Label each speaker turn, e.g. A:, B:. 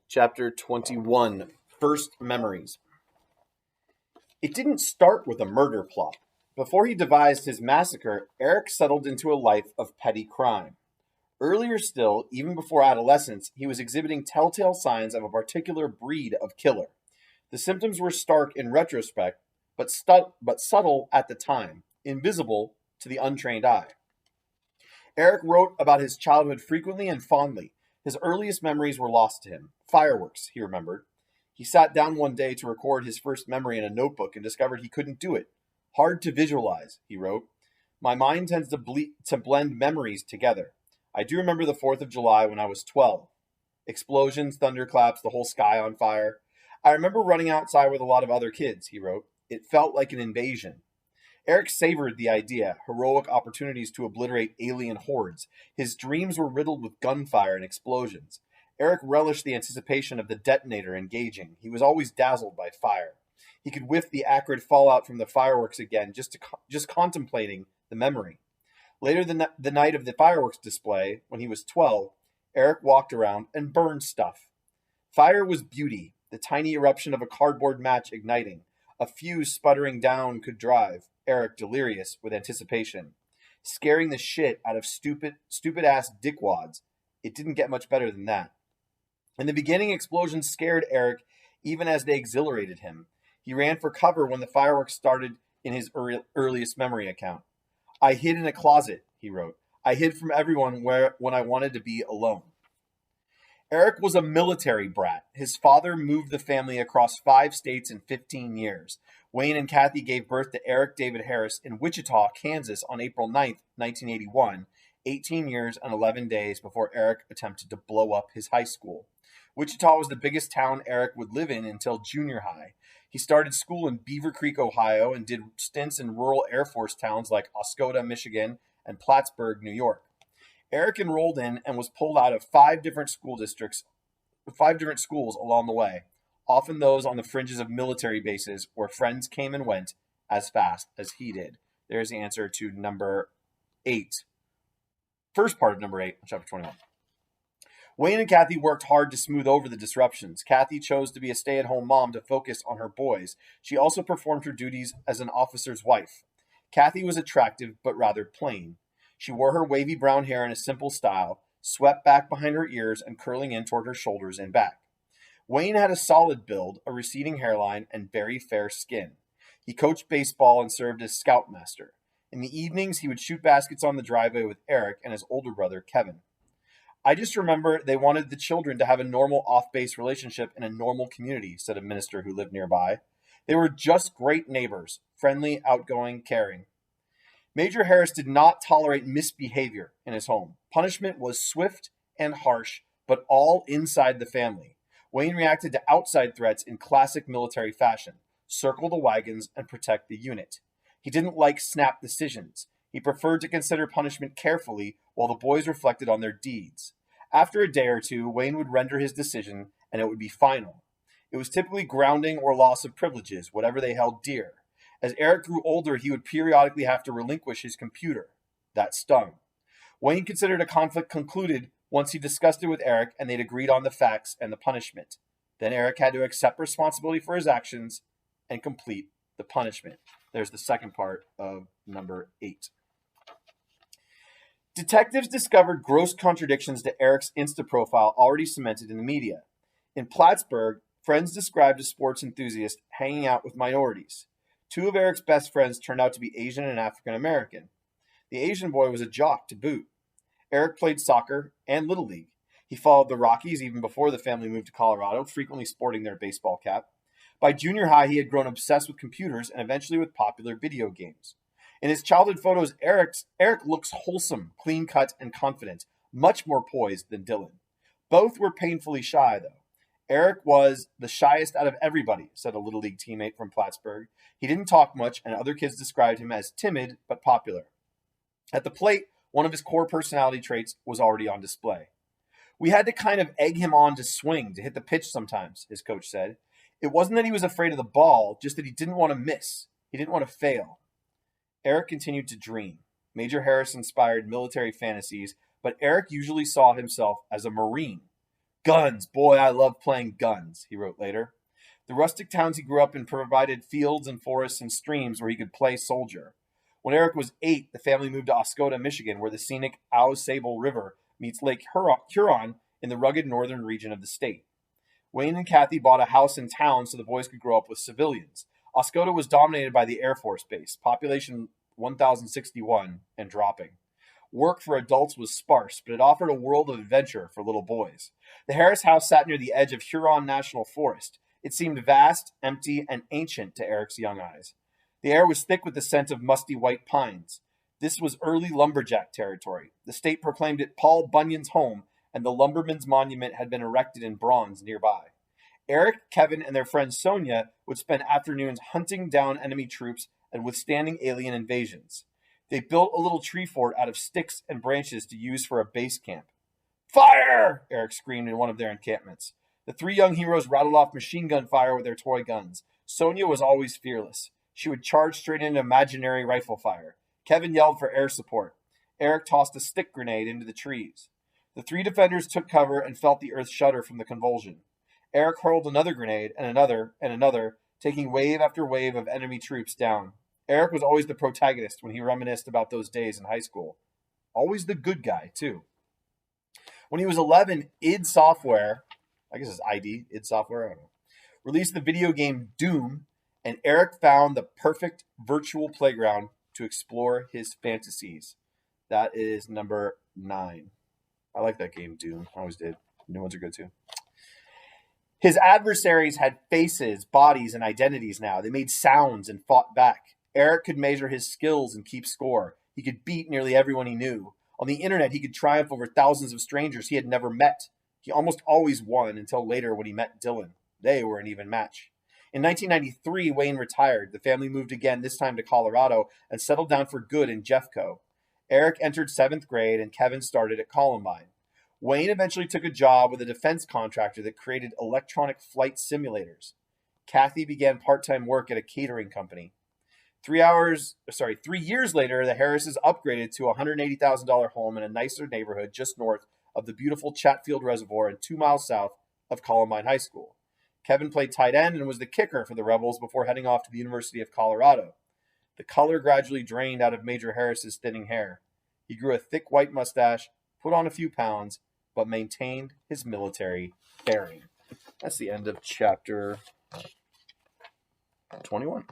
A: Chapter 21 First Memories. It didn't start with a murder plot. Before he devised his massacre, Eric settled into a life of petty crime. Earlier still, even before adolescence, he was exhibiting telltale signs of a particular breed of killer. The symptoms were stark in retrospect, but subtle at the time, invisible to the untrained eye. Eric wrote about his childhood frequently and fondly. His earliest memories were lost to him. Fireworks, he remembered. He sat down one day to record his first memory in a notebook and discovered he couldn't do it. Hard to visualize, he wrote. My mind tends to blend memories together. I do remember the 4th of July when I was 12. Explosions, thunderclaps, the whole sky on fire. I remember running outside with a lot of other kids, he wrote. It felt like an invasion. Eric savored the idea, heroic opportunities to obliterate alien hordes. His dreams were riddled with gunfire and explosions. Eric relished the anticipation of the detonator engaging. He was always dazzled by fire. He could whiff the acrid fallout from the fireworks again, just contemplating the memory. Later the night of the fireworks display, when he was 12, Eric walked around and burned stuff. Fire was beauty, the tiny eruption of a cardboard match igniting. A fuse sputtering down could drive Eric delirious with anticipation, scaring the shit out of stupid-ass dickwads. It didn't get much better than that. In the beginning, explosions scared Eric even as they exhilarated him. He ran for cover when the fireworks started in his earliest memory account. I hid in a closet, he wrote. I hid from everyone when I wanted to be alone. Eric was a military brat. His father moved the family across 5 states in 15 years. Wayne and Kathy gave birth to Eric David Harris in Wichita, Kansas on April 9th, 1981, 18 years and 11 days before Eric attempted to blow up his high school. Wichita was the biggest town Eric would live in until junior high. He started school in Beaver Creek, Ohio, and did stints in rural Air Force towns like Oscoda, Michigan, and Plattsburgh, New York. Eric enrolled in and was pulled out of 5 different schools along the way, often those on the fringes of military bases where friends came and went as fast as he did. There's the answer to number 8. First part of number 8, chapter 21. Wayne and Kathy worked hard to smooth over the disruptions. Kathy chose to be a stay-at-home mom to focus on her boys. She also performed her duties as an officer's wife. Kathy was attractive but rather plain. She wore her wavy brown hair in a simple style, swept back behind her ears and curling in toward her shoulders and back. Wayne had a solid build, a receding hairline, and very fair skin. He coached baseball and served as scoutmaster. In the evenings, he would shoot baskets on the driveway with Eric and his older brother, Kevin. I just remember they wanted the children to have a normal off-base relationship in a normal community, said a minister who lived nearby. They were just great neighbors, friendly, outgoing, caring. Major Harris did not tolerate misbehavior in his home. Punishment was swift and harsh, but all inside the family. Wayne reacted to outside threats in classic military fashion: circle the wagons and protect the unit. He didn't like snap decisions. He preferred to consider punishment carefully while the boys reflected on their deeds. After a day or two, Wayne would render his decision, and it would be final. It was typically grounding or loss of privileges, whatever they held dear. As Eric grew older, he would periodically have to relinquish his computer. That stung. Wayne considered a conflict concluded once he discussed it with Eric and they'd agreed on the facts and the punishment. Then Eric had to accept responsibility for his actions and complete the punishment. There's the second part of number 8. Detectives discovered gross contradictions to Eric's Insta profile already cemented in the media. In Plattsburgh, friends described a sports enthusiast hanging out with minorities. 2 of Eric's best friends turned out to be Asian and African American. The Asian boy was a jock to boot. Eric played soccer and Little League. He followed the Rockies even before the family moved to Colorado, frequently sporting their baseball cap. By junior high, he had grown obsessed with computers and eventually with popular video games. In his childhood photos, Eric looks wholesome, clean-cut, and confident, much more poised than Dylan. Both were painfully shy, though. Eric was the shyest out of everybody, said a Little League teammate from Plattsburgh. He didn't talk much, and other kids described him as timid but popular. At the plate, one of his core personality traits was already on display. We had to kind of egg him on to swing, to hit the pitch sometimes, his coach said. It wasn't that he was afraid of the ball, just that he didn't want to miss. He didn't want to fail. Eric continued to dream. Major Harris inspired military fantasies, but Eric usually saw himself as a Marine. Guns. Boy, I love playing guns, he wrote later. The rustic towns he grew up in provided fields and forests and streams where he could play soldier. When Eric was 8, the family moved to Oscoda, Michigan, where the scenic Au Sable River meets Lake Huron in the rugged northern region of the state. Wayne and Kathy bought a house in town so the boys could grow up with civilians. Oscoda was dominated by the Air Force Base, population 1,061 and dropping. Work for adults was sparse, but it offered a world of adventure for little boys. The Harris house sat near the edge of Huron National Forest. It seemed vast, empty, and ancient to Eric's young eyes. The air was thick with the scent of musty white pines. This was early lumberjack territory. The state proclaimed it Paul Bunyan's home, and the lumberman's monument had been erected in bronze nearby. Eric, Kevin, and their friend Sonia would spend afternoons hunting down enemy troops and withstanding alien invasions. They built a little tree fort out of sticks and branches to use for a base camp. "Fire!" Eric screamed in one of their encampments. The three young heroes rattled off machine gun fire with their toy guns. Sonia was always fearless. She would charge straight into imaginary rifle fire. Kevin yelled for air support. Eric tossed a stick grenade into the trees. The three defenders took cover and felt the earth shudder from the convulsion. Eric hurled another grenade and another, taking wave after wave of enemy troops down. Eric was always the protagonist when he reminisced about those days in high school. Always the good guy, too. When he was 11, id Software, I guess it's id Software, I don't know, released the video game Doom, and Eric found the perfect virtual playground to explore his fantasies. That is number 9. I like that game, Doom. I always did. New ones are good, too. His adversaries had faces, bodies, and identities now. They made sounds and fought back. Eric could measure his skills and keep score. He could beat nearly everyone he knew. On the internet, he could triumph over thousands of strangers he had never met. He almost always won until later when he met Dylan. They were an even match. In 1993, Wayne retired. The family moved again, this time to Colorado, and settled down for good in Jeffco. Eric entered 7th grade, and Kevin started at Columbine. Wayne eventually took a job with a defense contractor that created electronic flight simulators. Kathy began part-time work at a catering company. 3 years later, the Harrises upgraded to a $180,000 home in a nicer neighborhood just north of the beautiful Chatfield Reservoir and 2 miles south of Columbine High School. Kevin played tight end and was the kicker for the Rebels before heading off to the University of Colorado. The color gradually drained out of Major Harris's thinning hair. He grew a thick white mustache, put on a few pounds, but maintained his military bearing. That's the end of chapter 21.